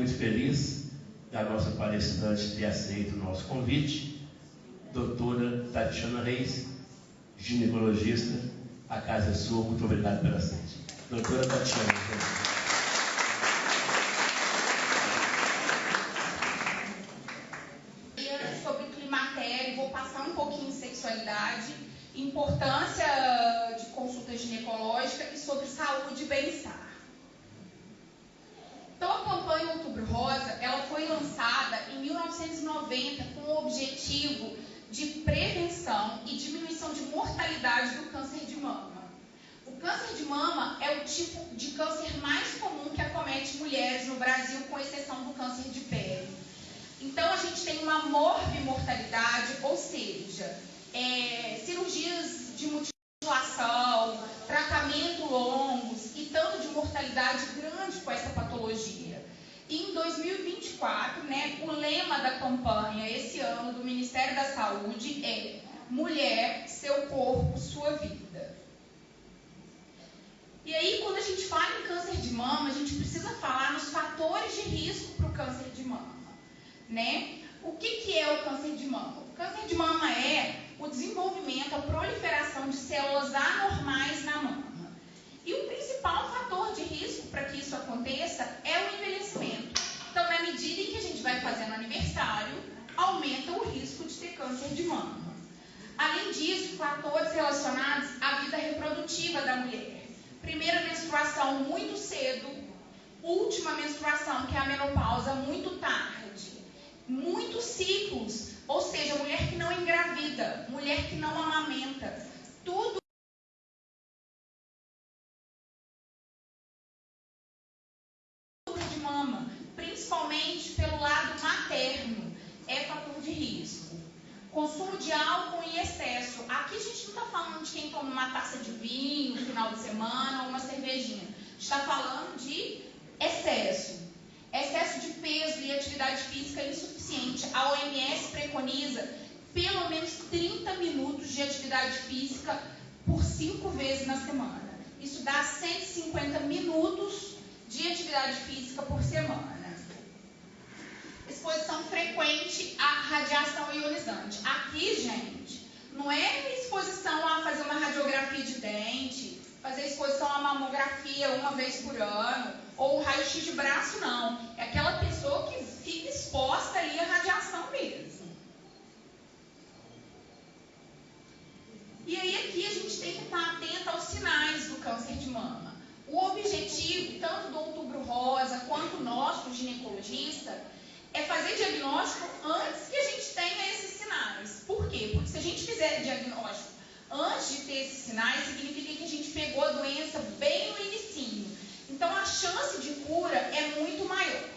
muito feliz da nossa palestrante ter aceito o nosso convite, doutora Tatiana Reis, ginecologista. A casa é sua, muito obrigado pela aceite. Doutora Tatiana. Sobre climatério, vou passar um pouquinho de sexualidade, importância de consulta ginecológica e sobre saúde e bem-estar. Então, a campanha Outubro Rosa, ela foi lançada em 1990 com o objetivo de prevenção e diminuição de mortalidade do câncer de mama. O câncer de mama é o tipo de câncer mais comum que acomete mulheres no Brasil, com exceção do câncer de pele. Então, a gente tem uma morbimortalidade, ou seja, cirurgias de mutilação, tratamento longos e tanto de mortalidade grande com essa patologia. E em 2024, o lema da campanha esse ano do Ministério da Saúde é Mulher, seu corpo, sua vida. E aí, quando a gente fala em câncer de mama, a gente precisa falar nos fatores de risco para o câncer de mama. O que é o câncer de mama? O câncer de mama é o desenvolvimento, a proliferação de células anormais na mama. E o principal fator de risco para que isso aconteça é o envelhecimento. Então, na medida em que a gente vai fazendo aniversário, aumenta o risco de ter câncer de mama. Além disso, fatores relacionados à vida reprodutiva da mulher. Primeira menstruação muito cedo, última menstruação, que é a menopausa, muito tarde. Muitos ciclos, ou seja, mulher que não engravida, mulher que não amamenta, tudo de mama, principalmente pelo lado materno, é fator de risco. Consumo de álcool em excesso. Aqui a gente não está falando de quem toma uma taça de vinho no final de semana ou uma cervejinha. A gente está falando de excesso. Excesso de peso e atividade física insuficiente. A OMS preconiza pelo menos 30 minutos de atividade física por 5 vezes na semana. Isso dá 150 minutos de atividade física por semana. Exposição frequente à radiação ionizante. Aqui, gente, não é exposição a fazer uma radiografia de dente, fazer exposição à mamografia uma vez por ano, ou raio-x de braço, não. É aquela pessoa que fica exposta ali à radiação mesmo. E aí aqui a gente tem que estar atento aos sinais do câncer de mama. O objetivo, tanto do Outubro Rosa quanto nosso, do ginecologista, é fazer diagnóstico antes que a gente tenha esses sinais. Por quê? Porque se a gente fizer diagnóstico antes de ter esses sinais, significa que a gente pegou a doença bem no inicinho. Então, a chance de cura é muito maior.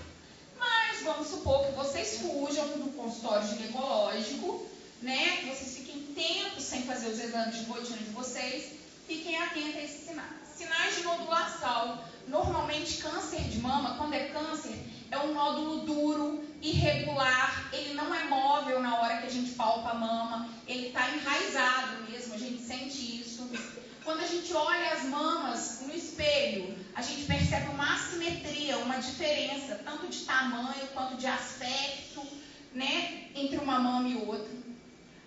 Mas, vamos supor que vocês fujam do consultório ginecológico, que vocês fiquem tempo sem fazer os exames de rotina de vocês, fiquem atentos a esses sinais. Sinais de nodulação. Normalmente, câncer de mama, quando é câncer, é um nódulo duro, irregular, ele não é móvel na hora que a gente palpa a mama, ele está enraizado mesmo, a gente sente isso. Quando a gente olha as mamas no espelho, a gente percebe uma assimetria, uma diferença, tanto de tamanho quanto de aspecto, entre uma mama e outra.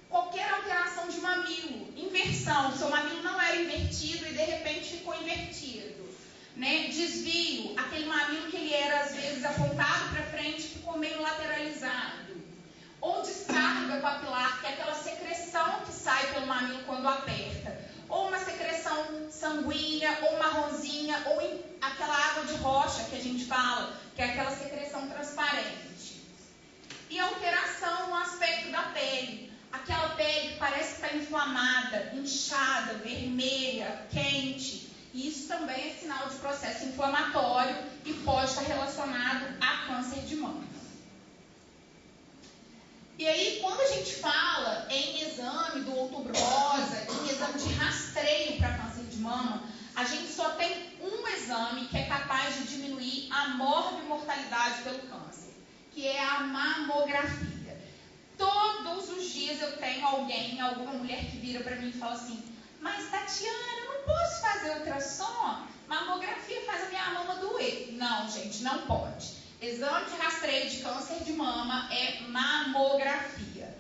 Qualquer alteração de mamilo, inversão, seu mamilo não era invertido e de repente ficou invertido. Desvio, aquele mamilo que ele era às vezes apontado para frente ficou meio lateralizado. Ou descarga papilar, que é aquela secreção que sai pelo mamilo quando aperta. Ou uma secreção sanguínea, ou marronzinha, ou aquela água de rocha que a gente fala, que é aquela secreção transparente. E alteração no aspecto da pele. Aquela pele que parece que está inflamada, inchada, vermelha, quente. Isso também é sinal de processo inflamatório e pode estar relacionado a câncer de mama. E aí, quando a gente fala em exame do Outubro Rosa, em exame de rastreio para câncer de mama, a gente só tem um exame que é capaz de diminuir a morbimortalidade pelo câncer, que é a mamografia. Todos os dias eu tenho alguém, alguma mulher que vira para mim e fala assim: mas Tatiana, eu não posso fazer ultrassom? Mamografia faz a minha mama doer. Não, gente, não pode. Exame de rastreio de câncer de mama é mamografia.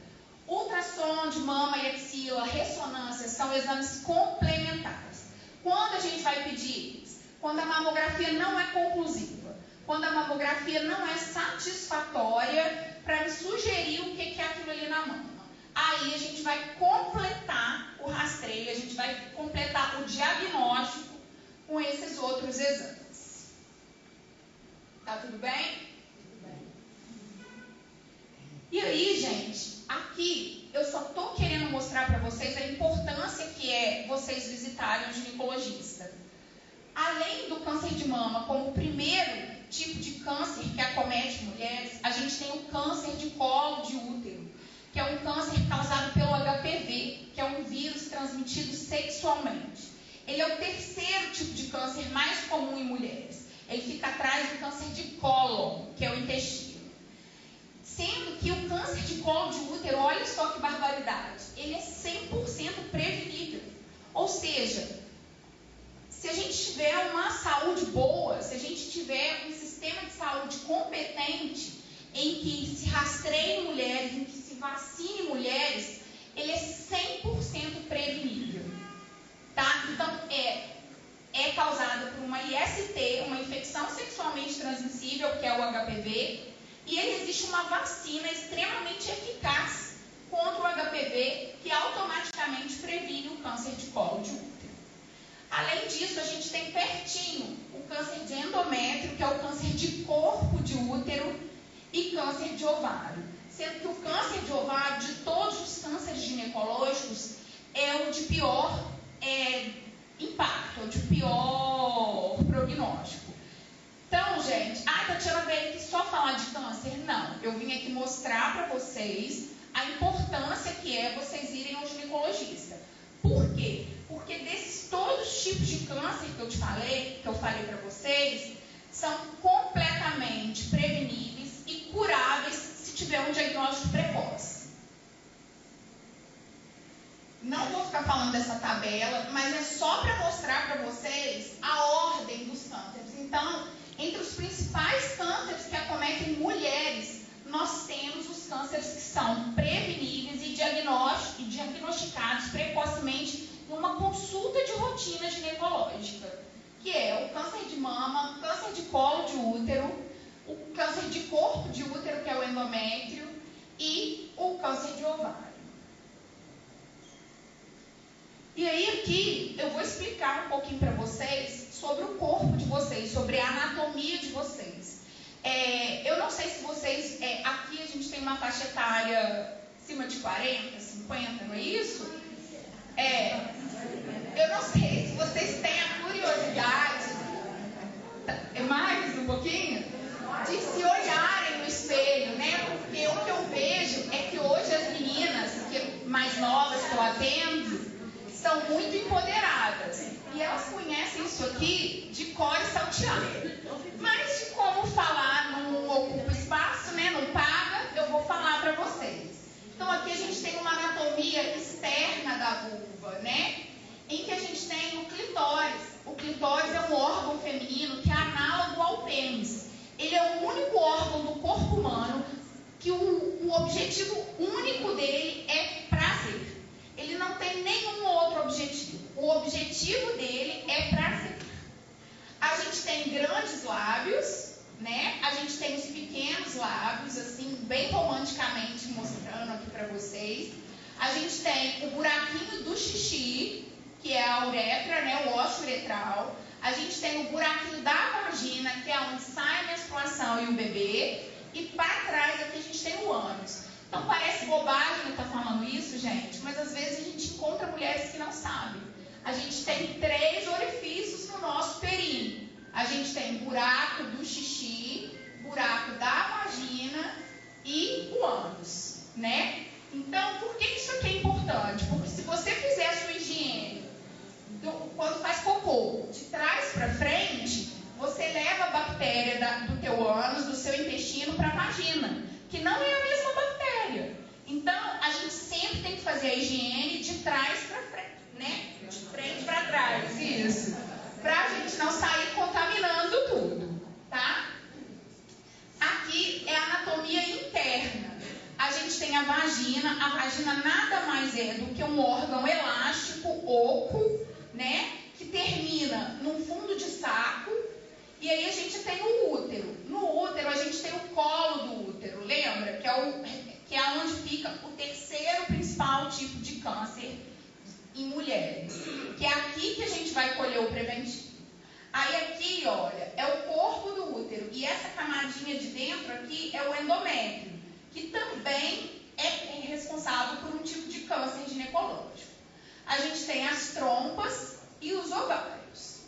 Ultrassom de mama e axila, ressonância, são exames complementares. Quando a gente vai pedir? Quando a mamografia não é conclusiva. Quando a mamografia não é satisfatória para me sugerir o que é aquilo ali na mama. Aí a gente vai completar o rastreio, a gente vai completar o diagnóstico com esses outros exames. Tá tudo bem? Tudo bem. E aí, gente, aqui eu só tô querendo mostrar para vocês a importância que é vocês visitarem um ginecologista. Além do câncer de mama como o primeiro tipo de câncer que acomete mulheres, a gente tem o câncer de colo de útero, que é um câncer causado pelo HPV, que é um vírus transmitido sexualmente. Ele é o terceiro tipo de câncer mais comum em mulheres. Ele fica atrás do câncer de cólon, que é o intestino. Sendo que o câncer de colo de útero, olha só que barbaridade, ele é 100% prevenível. Ou seja, se a gente tiver uma saúde boa, se a gente tiver um sistema de saúde competente, em que se rastreie mulheres, em que se vacine mulheres, ele é 100% prevenível. Tá? Então, é causado por uma IST, uma infecção sexualmente transmissível, que é o HPV, e existe uma vacina extremamente eficaz contra o HPV, que automaticamente previne o câncer de colo de útero. Além disso, a gente tem pertinho o câncer de endométrio, que é o câncer de corpo de útero, e câncer de ovário. Sendo que o câncer de ovário, de todos os cânceres ginecológicos, é o de pior impacto, é o de pior prognóstico. Então, gente, Tatiana veio aqui só falar de câncer? Não, eu vim aqui mostrar para vocês a importância que é vocês irem ao ginecologista. Por quê? Porque desses todos os tipos de câncer que eu falei para vocês, são completamente preveníveis e curáveis se tiver um diagnóstico precoce. Não vou ficar falando dessa tabela, mas é só para mostrar para vocês a ordem dos cânceres. Então, entre os principais cânceres que acometem mulheres, nós temos os cânceres que são preveníveis e diagnosticados precocemente em uma consulta de rotina ginecológica, que é o câncer de mama, o câncer de colo de útero, o câncer de corpo de útero, que é o endométrio, e o câncer de ovário. E aí aqui eu vou explicar um pouquinho para vocês sobre o corpo de vocês, sobre a anatomia de vocês. Eu não sei se vocês, aqui a gente tem uma faixa etária acima de 40, 50, não é isso? Eu não sei se vocês têm a curiosidade, mais um pouquinho, de se olharem no espelho, né? Porque o que eu vejo é que hoje as meninas mais novas que eu atendo são muito empoderadas. E elas conhecem isso aqui de cor e salteado. Mas de como falar não ocupa espaço, né? Não paga, eu vou falar para vocês. Então aqui a gente tem uma anatomia externa da vulva, né? Em que a gente tem o clitóris. O clitóris é um órgão feminino que é análogo ao pênis. Ele é o único órgão do corpo humano que o objetivo único dele é prazer. Ele não tem nenhum outro objetivo. O objetivo dele é prazer. A gente tem grandes lábios, né? A gente tem os pequenos lábios, assim, bem romanticamente mostrando aqui para vocês. A gente tem o buraquinho do xixi, que é a uretra, né? O ósseo uretral. A gente tem o buraquinho da vagina, que é onde sai a menstruação e o bebê. E para trás aqui a gente tem o ânus. Então parece bobagem eu estar falando isso, gente, mas às vezes a gente encontra mulheres que não sabem. A gente tem 3 orifícios no nosso períneo. A gente tem buraco do xixi, buraco da vagina e o ânus, né? Então, por que isso aqui é importante? Porque se você fizer a sua higiene quando faz cocô, de trás para frente, você leva a bactéria do teu ânus, do seu intestino para a vagina, que não é a mesma bactéria. Então, a gente sempre tem que fazer a higiene de trás para frente, né? De frente para trás, isso. Para a gente não sair contaminando tudo, tá? tem a vagina. A vagina nada mais é do que um órgão elástico, oco, né? Que termina num fundo de saco. E aí a gente tem o útero. No útero a gente tem o colo do útero, lembra? Que é onde fica o terceiro principal tipo de câncer em mulheres. Que é aqui que a gente vai colher o preventivo. Aí aqui, olha, é o corpo do útero. E essa camadinha de dentro aqui é o endométrio, que também é responsável por um tipo de câncer ginecológico. A gente tem as trompas e os ovários.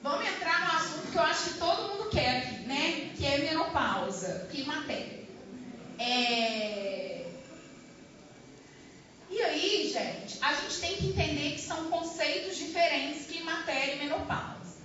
Vamos entrar no assunto que eu acho que todo mundo quer aqui, né? Que é menopausa, climatério. E aí, gente, a gente tem que entender que são conceitos diferentes, climatério e menopausa.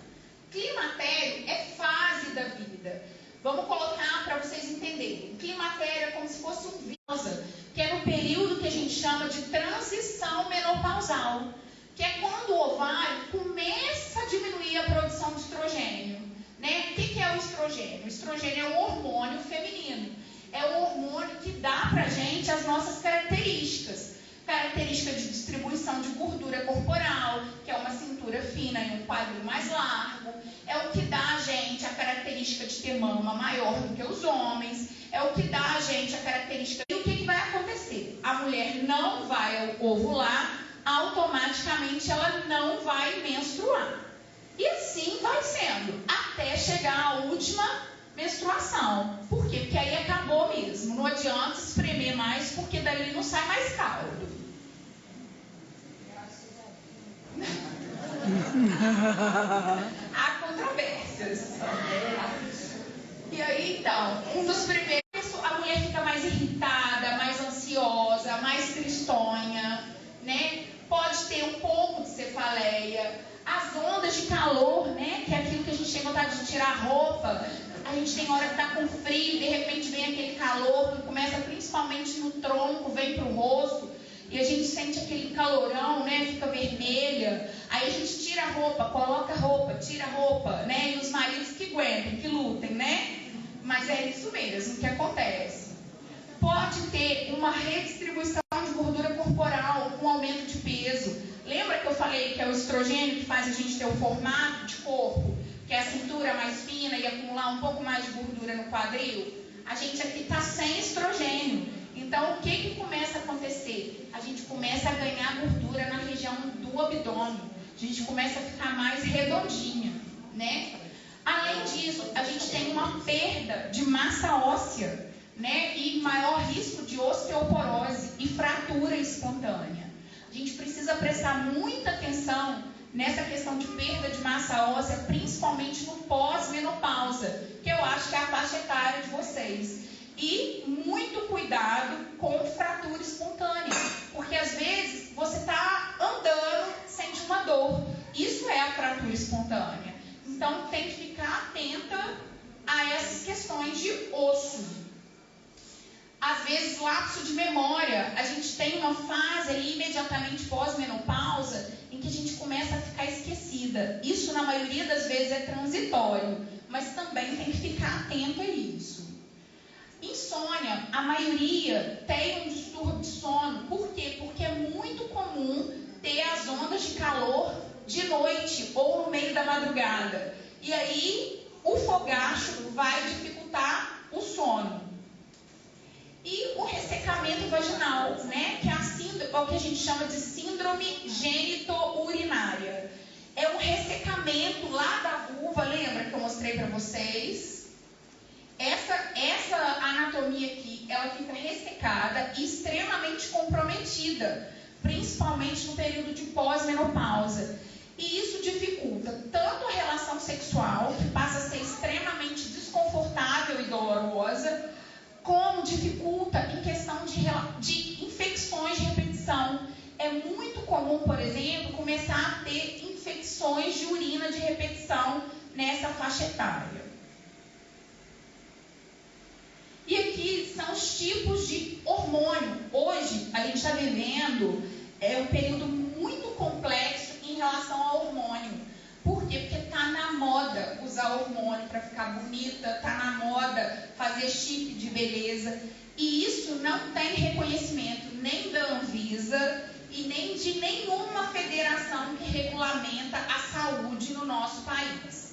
Climatério é fase da vida. Vamos colocar para vocês entenderem. Climatério é como se fosse um vírus, que é no período que a gente chama de transição menopausal, que é quando o ovário começa a diminuir a produção de estrogênio. Né? O que é o estrogênio? O estrogênio é um hormônio feminino. É o hormônio que dá pra gente as nossas características. Característica de distribuição de gordura corporal, que é uma cintura fina e um quadril mais largo. É o que dá a gente a característica de ter mama maior do que os homens. É o que dá a gente a característica... E o que vai acontecer? A mulher não vai ovular, automaticamente ela não vai menstruar. E assim vai sendo, até chegar à última menstruação. Por quê? Porque aí acabou mesmo. Não adianta espremer mais, porque dali não sai mais caldo. Há controvérsias. E aí, então, um dos primeiros, a mulher fica mais irritada, mais ansiosa, mais tristonha, né? Pode ter um pouco de cefaleia. As ondas de calor, né? Que é aquilo que a gente tem vontade de tirar a roupa. A gente tem hora que tá com frio, de repente vem aquele calor que começa principalmente no tronco, vem pro rosto. E a gente sente aquele calorão, né? Fica vermelha. Aí a gente tira a roupa, coloca a roupa, tira a roupa, né? E os maridos que aguentem, que lutem, né? Mas é isso mesmo que acontece. Pode ter uma redistribuição de gordura corporal, um aumento de peso. Lembra que eu falei que é o estrogênio que faz a gente ter o formato de corpo, que é a cintura mais fina e acumular um pouco mais de gordura no quadril? A gente aqui está sem estrogênio. Então, o que começa a acontecer? A gente começa a ganhar gordura na região do abdômen. A gente começa a ficar mais redondinha, né? Além disso, a gente tem uma perda de massa óssea, né? E maior risco de osteoporose e fratura espontânea. A gente precisa prestar muita atenção nessa questão de perda de massa óssea, principalmente no pós-menopausa, que eu acho que é a faixa etária de vocês. E muito cuidado com fratura espontânea, porque às vezes você está andando, sente uma dor. Isso é a fratura espontânea. Então tem que ficar atenta a essas questões de osso. Às vezes, lapso de memória. A gente tem uma fase ali imediatamente pós-menopausa em que a gente começa a ficar esquecida. Isso, na maioria das vezes, é transitório, mas também tem que ficar atento a isso. Insônia. A maioria tem um distúrbio de sono. Por quê? Porque é muito comum ter as ondas de calor de noite ou no meio da madrugada. E aí, o fogacho vai dificultar o sono. E o ressecamento vaginal, né? Que é o que a gente chama de síndrome gênito-urinária. É um ressecamento lá da vulva, lembra que eu mostrei para vocês? Essa anatomia aqui, ela fica ressecada e extremamente comprometida, principalmente no período de pós-menopausa. E isso dificulta tanto a relação sexual, que passa a ser extremamente desconfortável e dolorosa, como dificulta em questão de infecções de repetição. É muito comum, por exemplo, começar a ter infecções de urina de repetição nessa faixa etária. E aqui são os tipos de hormônio. Hoje, a gente está vivendo um período muito complexo em relação ao hormônio. Por quê? Porque está na moda usar hormônio para ficar bonita, tá na moda fazer chip de beleza. E isso não tem reconhecimento nem da Anvisa e nem de nenhuma federação que regulamenta a saúde no nosso país.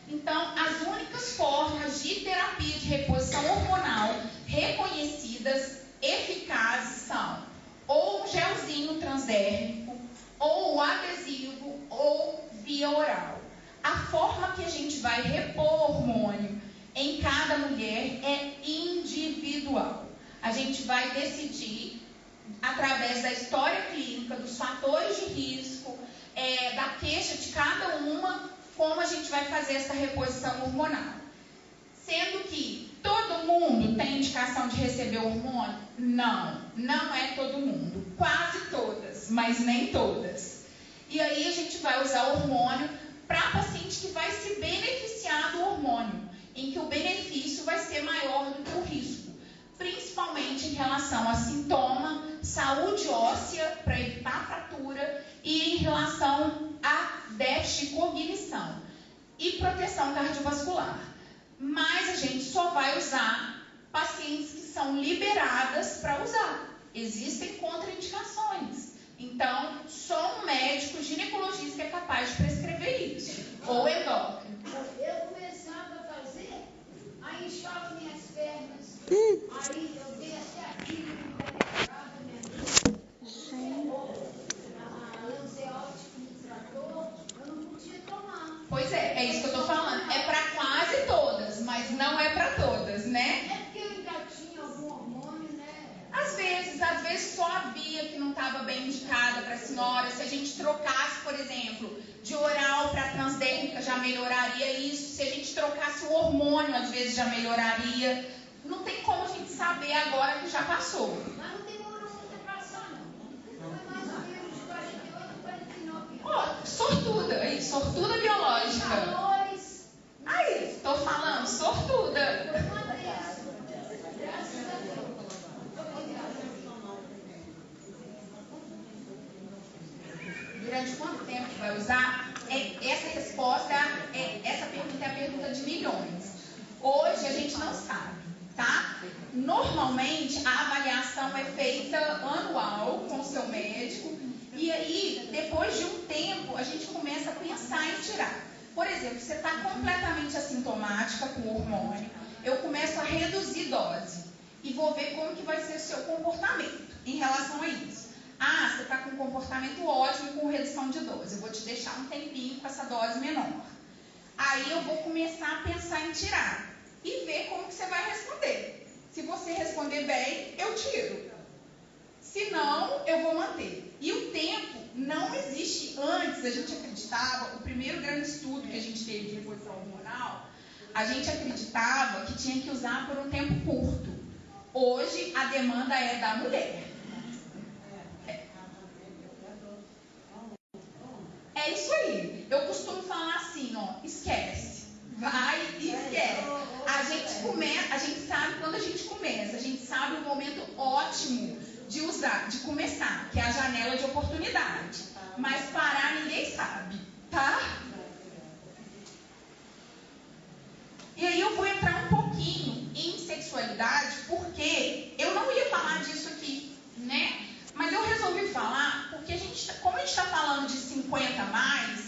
Então, as únicas formas de terapia de reposição hormonal reconhecidas, eficazes, são ou um gelzinho transdérmico, ou o adesivo, ou via oral. A forma que a gente vai repor hormônio em cada mulher é individual. A gente vai decidir, através da história clínica, dos fatores de risco, da queixa de cada uma, como a gente vai fazer essa reposição hormonal. Sendo que todo mundo tem indicação de receber hormônio? Não, não é todo mundo. Quase todas, mas nem todas. E aí a gente vai usar hormônio para paciente que vai se beneficiar do hormônio, em que o benefício vai ser maior do que o risco, principalmente em relação a sintoma, saúde óssea, para evitar fratura, e em relação a déficit de cognição e proteção cardiovascular. Mas a gente só vai usar pacientes que são liberadas para usar. Existem contraindicações. Então, só um médico ginecologista é capaz de prescrever isso. Ou endócrino. Eu começava a fazer, aí inchava minhas pernas. Aí eu dei até aqui, não penetrava minha vida. A lanceótica me tratou, eu não podia tomar. Pois é isso que eu estou falando. É para quase todas, mas não é para todas, né? É porque eu ainda tinha algum hormônio, né? Às vezes só a via que não estava bem indicada para a senhora. Se a gente trocasse, por exemplo, de oral para transdérmica, já melhoraria isso. Se a gente trocasse o hormônio, às vezes já melhoraria. Não tem como a gente saber agora que já passou. Mas não demorou muito a passar, não. Foi mais ou menos de 48, 49 anos. Ó, sortuda, aí, sortuda biológica. Calores. Aí, tô falando, sortuda. Foi uma dessas. Graças a Deus. Durante quanto tempo que vai usar? Essa resposta, essa pergunta é a pergunta de milhões. Hoje a gente não sabe, tá? Normalmente a avaliação é feita anual com o seu médico e aí, depois de um tempo, a gente começa a pensar em tirar. Por exemplo, você está completamente assintomática com o hormônio, eu começo a reduzir dose e vou ver como que vai ser o seu comportamento em relação a isso. Ah, você está com um comportamento ótimo com redução de dose. Eu vou te deixar um tempinho com essa dose menor. Aí eu vou começar a pensar em tirar e ver como que você vai responder. Se você responder bem, eu tiro. Se não, eu vou manter. E o tempo não existe. Antes, a gente acreditava, o primeiro grande estudo que a gente teve de reposição hormonal, a gente acreditava que tinha que usar por um tempo curto. Hoje, a demanda é da mulher. É isso aí. Eu costumo falar assim, ó, esquece. Vai e esquece. A gente sabe quando a gente começa, a gente sabe o momento ótimo de usar, de começar, que é a janela de oportunidade. Mas parar ninguém sabe, tá? E aí eu vou entrar um pouquinho em sexualidade, porque eu não ia falar disso aqui, né? Mas eu resolvi falar porque como a gente está falando de 50 a mais,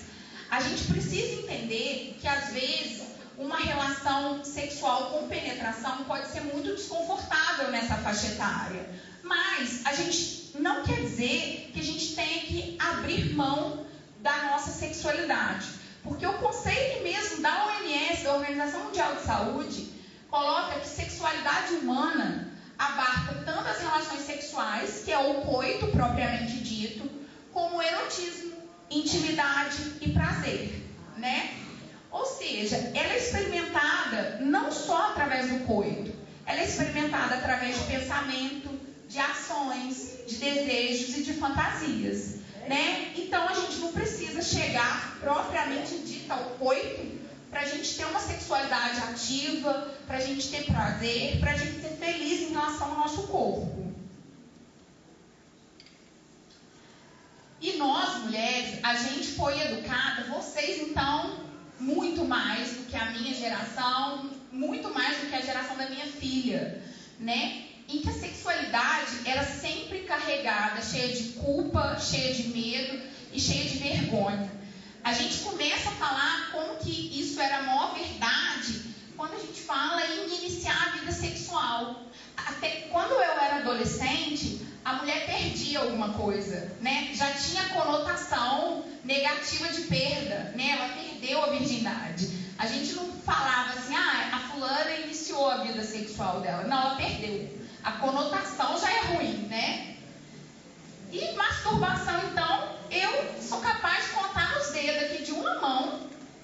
a gente precisa entender que às vezes uma relação sexual com penetração pode ser muito desconfortável nessa faixa etária. Mas a gente não quer dizer que a gente tenha que abrir mão da nossa sexualidade. Porque o conceito mesmo da OMS, da Organização Mundial de Saúde, coloca que sexualidade humana abarca tanto as relações sexuais, que é o coito propriamente dito, como o erotismo, intimidade e prazer, né? Ou seja, ela é experimentada não só através do coito, ela é experimentada através de pensamento, de ações, de desejos e de fantasias, né? Então a gente não precisa chegar propriamente dita ao coito para a gente ter uma sexualidade ativa, para a gente ter prazer, para a gente ser feliz em relação ao nosso corpo. E nós, mulheres, a gente foi educada, vocês então muito mais do que a minha geração, muito mais do que a geração da minha filha, né? Em que a sexualidade era sempre carregada, cheia de culpa, cheia de medo e cheia de vergonha. A gente começa a falar como que isso era a maior verdade quando a gente fala em iniciar a vida sexual. Até quando eu era adolescente, a mulher perdia alguma coisa, né? Já tinha conotação negativa de perda, né? Ela perdeu a virgindade. A gente não falava assim, a fulana iniciou a vida sexual dela. Não, ela perdeu. A conotação já é ruim, né? E masturbação, então, eu sou capaz de contar nos dedos aqui de uma mão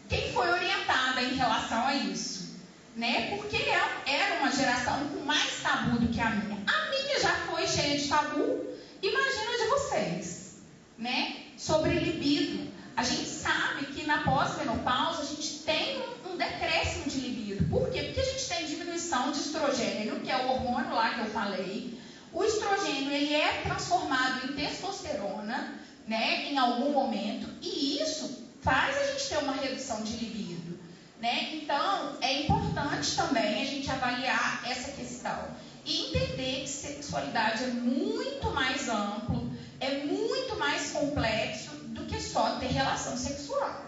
quem foi orientada em relação a isso, né? Porque era uma geração com mais tabu do que a minha. A minha já foi cheia de tabu, imagina de vocês, né? Sobre libido. A gente sabe que na pós-menopausa a gente tem um decréscimo de libido. Por quê? Porque a gente tem diminuição de estrogênio, que é o hormônio lá que eu falei. O estrogênio, ele é transformado em testosterona, né, em algum momento, e isso faz a gente ter uma redução de libido, né? Então, é importante também a gente avaliar essa questão e entender que sexualidade é muito mais amplo, é muito mais complexo do que só ter relação sexual.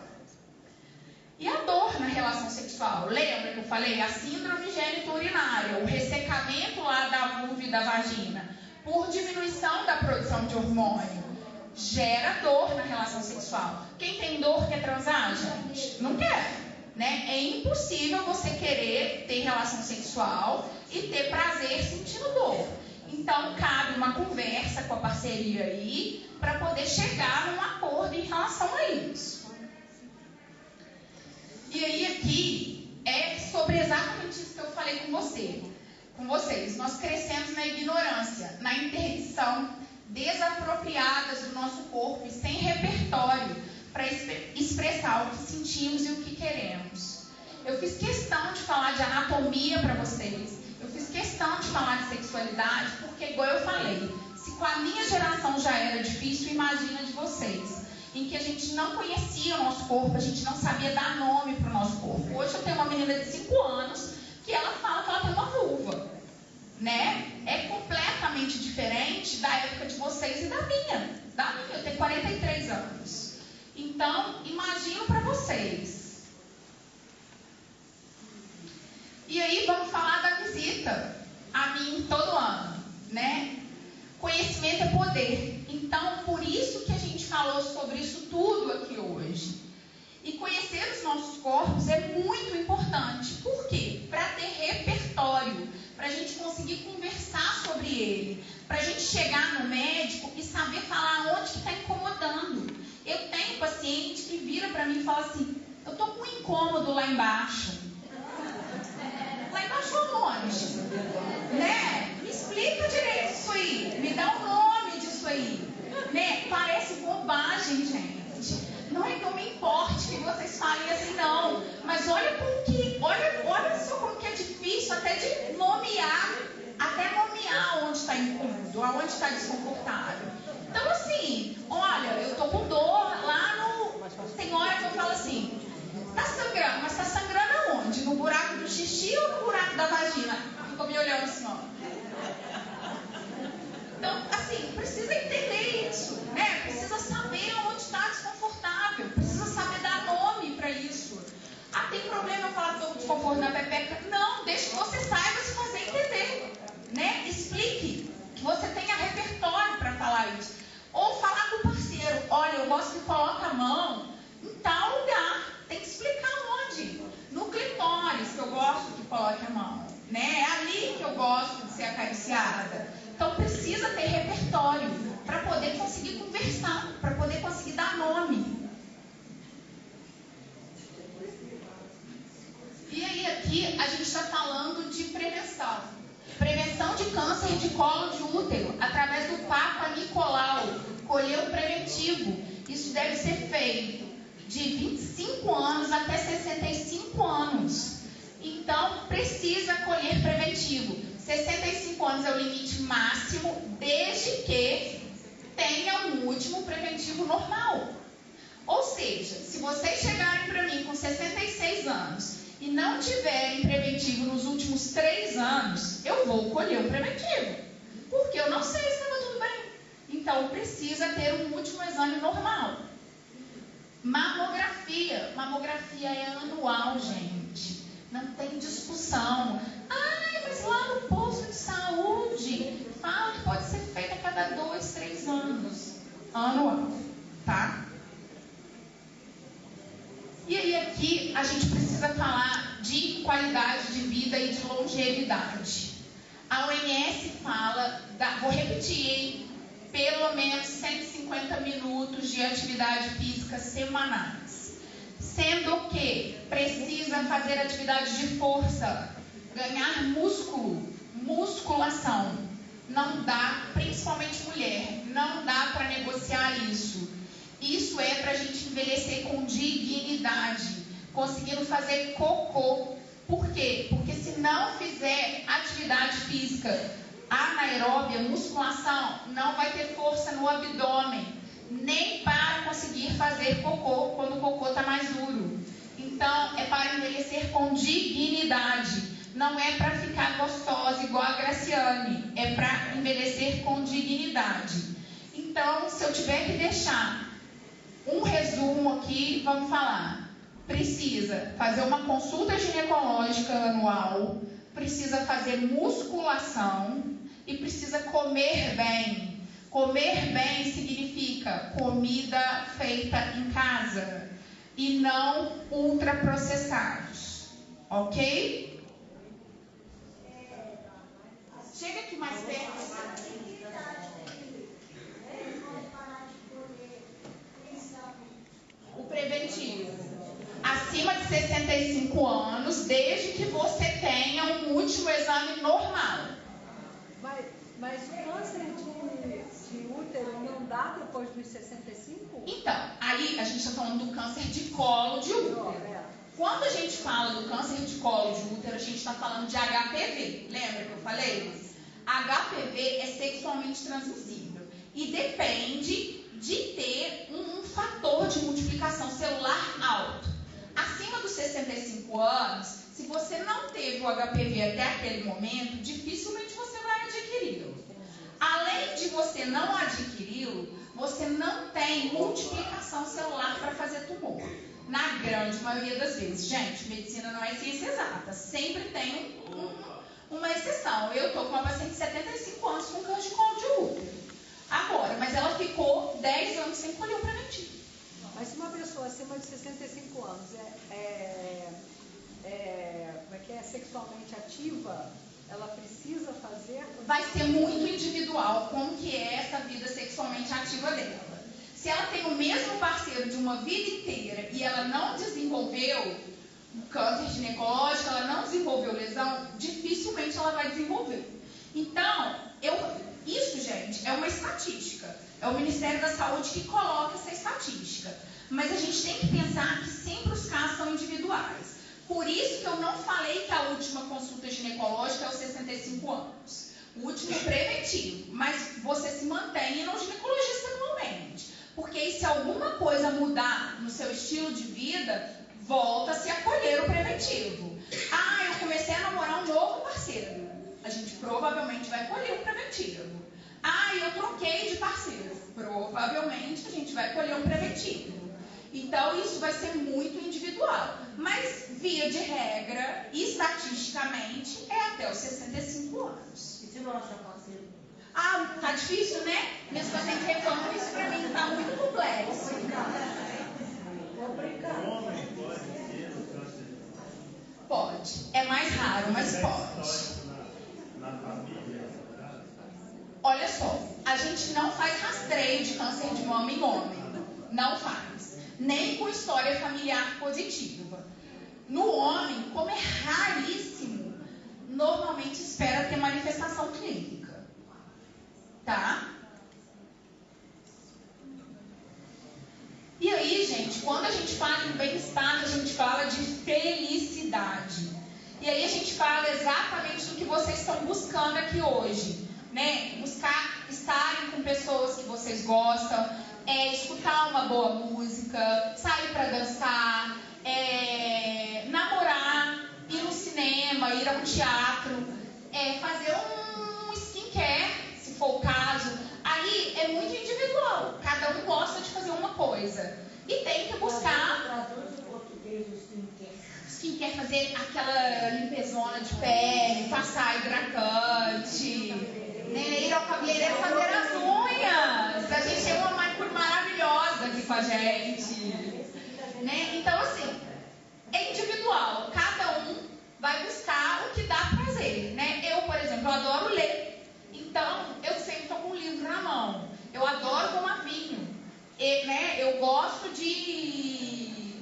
E a dor na relação sexual? Lembra que eu falei? A síndrome genitorinária, o ressecamento lá da vulva e da vagina, por diminuição da produção de hormônio, gera dor na relação sexual. Quem tem dor quer transar, gente? Não quer, né? É impossível você querer ter relação sexual e ter prazer sentindo dor. Então, cabe uma conversa com a parceria aí para poder chegar num acordo em relação a isso. E aí aqui é sobre exatamente isso que eu falei com vocês. Nós crescemos na ignorância, na interdição, desapropriadas do nosso corpo e sem repertório para expressar o que sentimos e o que queremos. Eu fiz questão de falar de anatomia para vocês. Eu fiz questão de falar de sexualidade porque, igual eu falei, se com a minha geração já era difícil, imagina de vocês. Em que a gente não conhecia o nosso corpo, a gente não sabia dar nome para o nosso corpo. Hoje eu tenho uma menina de 5 anos que ela fala que ela tem uma vulva, né? É completamente diferente da época de vocês e da minha. Eu tenho 43 anos. Então, imagino para vocês. E aí vamos falar da visita a mim todo ano, né? Conhecimento é poder. Então, por isso que a gente falou sobre isso tudo aqui hoje. E conhecer os nossos corpos é muito importante. Por quê? Para ter repertório, para a gente conseguir conversar sobre ele, para a gente chegar no médico e saber falar onde que está incomodando. Eu tenho paciente que vira para mim e fala assim, eu estou com um incômodo lá embaixo. Lá embaixo aonde? Né? Me explica direito isso aí. Me dá o nome disso aí. Né? Parece bobagem, gente. Não é que eu me importe que vocês falem assim, não. Mas olha só como que é difícil até de nomear onde está incômodo, aonde está desconfortável. Então, assim, olha, eu tô com dor lá no... Tem hora que eu falo assim, tá sangrando, mas tá sangrando aonde? No buraco do xixi ou no buraco da vagina? Ficou me olhando assim, ó. Então, assim, precisa entender isso, né? Precisa saber onde está desconfortável, precisa saber dar nome para isso. Ah, tem problema eu falar que estou com desconforto na pepeca? Não, deixa que você saiba se fazer entender, né? Explique, que você tenha repertório para falar isso. Ou falar com o parceiro, olha, eu gosto que coloque a mão em tal lugar, tem que explicar onde. No clitóris que eu gosto que coloque a mão, né? É ali que eu gosto de ser acariciada. Então precisa ter repertório para poder conseguir conversar, para poder conseguir dar nome. E aí aqui a gente está falando de prevenção. Prevenção de câncer de colo de útero, através do Papa Nicolau, colheu preventivo. Isso deve ser feito de 25 anos até 65 anos. Então, precisa colher preventivo. 65 anos é o limite máximo, desde que tenha um último preventivo normal. Ou seja, se vocês chegarem para mim com 66 anos e não tiverem preventivo nos últimos 3 anos, eu vou colher um preventivo. Porque eu não sei se estava tudo bem. Então, precisa ter um último exame normal. Mamografia. Mamografia é anual, gente. Não tem discussão. Ai, mas lá no posto de saúde fala que pode ser feita a cada 2, 3 anos. Anual, tá? E aí aqui a gente precisa falar de qualidade de vida e de longevidade. A OMS fala, vou repetir, hein? Pelo menos 150 minutos de atividade física semanais. Sendo que precisa fazer atividade de força, ganhar músculo, musculação. Não dá, principalmente mulher, não dá para negociar isso. Isso é para a gente envelhecer com dignidade, conseguindo fazer cocô. Por quê? Porque se não fizer atividade física anaeróbia, musculação, não vai ter força no abdômen, nem para conseguir fazer cocô quando o cocô está mais duro. Então, é para envelhecer com dignidade. Não é para ficar gostosa igual a Graciane, é para envelhecer com dignidade. Então, se eu tiver que deixar um resumo aqui, vamos falar. Precisa fazer uma consulta ginecológica anual, precisa fazer musculação e precisa comer bem. Comer bem significa comida feita em casa e não ultraprocessados, ok? Chega aqui mais perto. O preventivo. Acima de 65 anos, desde que você tenha um último exame normal. Mas o câncer de útero não dá depois dos 65? Então, aí a gente está falando do câncer de colo de útero. Quando a gente fala do câncer de colo de útero, a gente está falando de HPV. Lembra que eu falei? HPV é sexualmente transmissível e depende de ter um fator de multiplicação celular alto. Acima dos 65 anos, se você não teve o HPV até aquele momento, dificilmente você vai adquiri-lo. Além de você não adquiri-lo, você não tem multiplicação celular para fazer tumor. Na grande maioria das vezes. Gente, medicina não é ciência exata. Sempre tem uma exceção. Eu estou com uma paciente de 75 anos com câncer de colo de útero. Agora, mas ela ficou 10 anos sem colher o preventivo. Mas se uma pessoa acima de 65 anos é sexualmente ativa, ela precisa fazer... Vai ser muito individual como que é essa vida sexualmente ativa dela. Se ela tem o mesmo parceiro de uma vida inteira e ela não desenvolveu câncer ginecológico, ela não desenvolveu lesão, dificilmente ela vai desenvolver. Então, isso, gente, é uma estatística. É o Ministério da Saúde que coloca essa estatística. Mas a gente tem que pensar que sempre os casos são individuais. Por isso que eu não falei que a última consulta ginecológica é aos 65 anos. O último preventivo. Mas você se mantém no ginecologista anualmente. Porque se alguma coisa mudar no seu estilo de vida, volta-se a colher o preventivo. Ah, eu comecei a namorar um novo parceiro. A gente provavelmente vai colher o preventivo. Ah, eu troquei de parceiro. Provavelmente a gente vai colher um preventivo. Então, isso vai ser muito individual. Mas, via de regra, estatisticamente, é até os 65 anos. E se não achar parceiro? Ah, tá difícil, né? Minhas pacientes reclamam isso pra mim, tá muito complexo. Pode. É mais raro, mas pode. Olha só, a gente não faz rastreio de câncer de mama em homem. Não faz. Nem com história familiar positiva. No homem, como é raríssimo, normalmente espera ter manifestação clínica. Tá? E aí, gente, quando a gente fala em bem-estar, a gente fala de felicidade. E aí a gente fala exatamente do que vocês estão buscando aqui hoje, né? Buscar estarem com pessoas que vocês gostam, escutar uma boa música, sair para dançar, namorar, ir no cinema, ir a um teatro, fazer um skincare, se for o caso. Aí é muito individual, cada um gosta de fazer uma coisa. E tem que buscar... Traduz em português o skincare. Skincare, fazer aquela limpezona de pele, passar hidratante, né? Ir ao cabeleireiro fazer as unhas. A gente tem uma manicure maravilhosa aqui com a gente, né? Então, assim, é individual. Cada um vai buscar o que dá prazer, né? Eu, por exemplo, eu adoro ler. Então, eu sempre estou com um livro na mão. Eu adoro tomar vinho. Né? Eu gosto de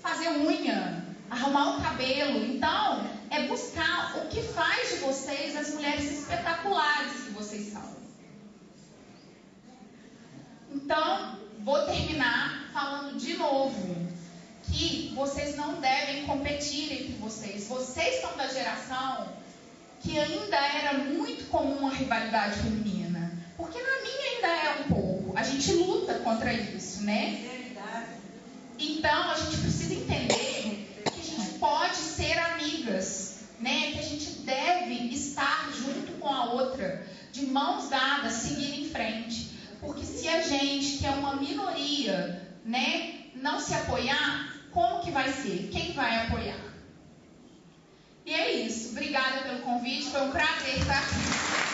fazer unha, arrumar o cabelo. Então, é buscar o que faz de vocês as mulheres espetaculares que vocês são. Então, vou terminar falando de novo que vocês não devem competir entre vocês. Vocês são da geração que ainda era muito comum a rivalidade feminina. Porque na minha ainda é um pouco. A gente luta contra isso, né? Então, a gente precisa entender que a gente pode ser amigas, né? Que a gente deve estar junto com a outra, de mãos dadas, seguir em frente. Porque se a gente, que é uma minoria, né, não se apoiar, como que vai ser? Quem vai apoiar? E é isso. Obrigada pelo convite. Foi um prazer estar aqui.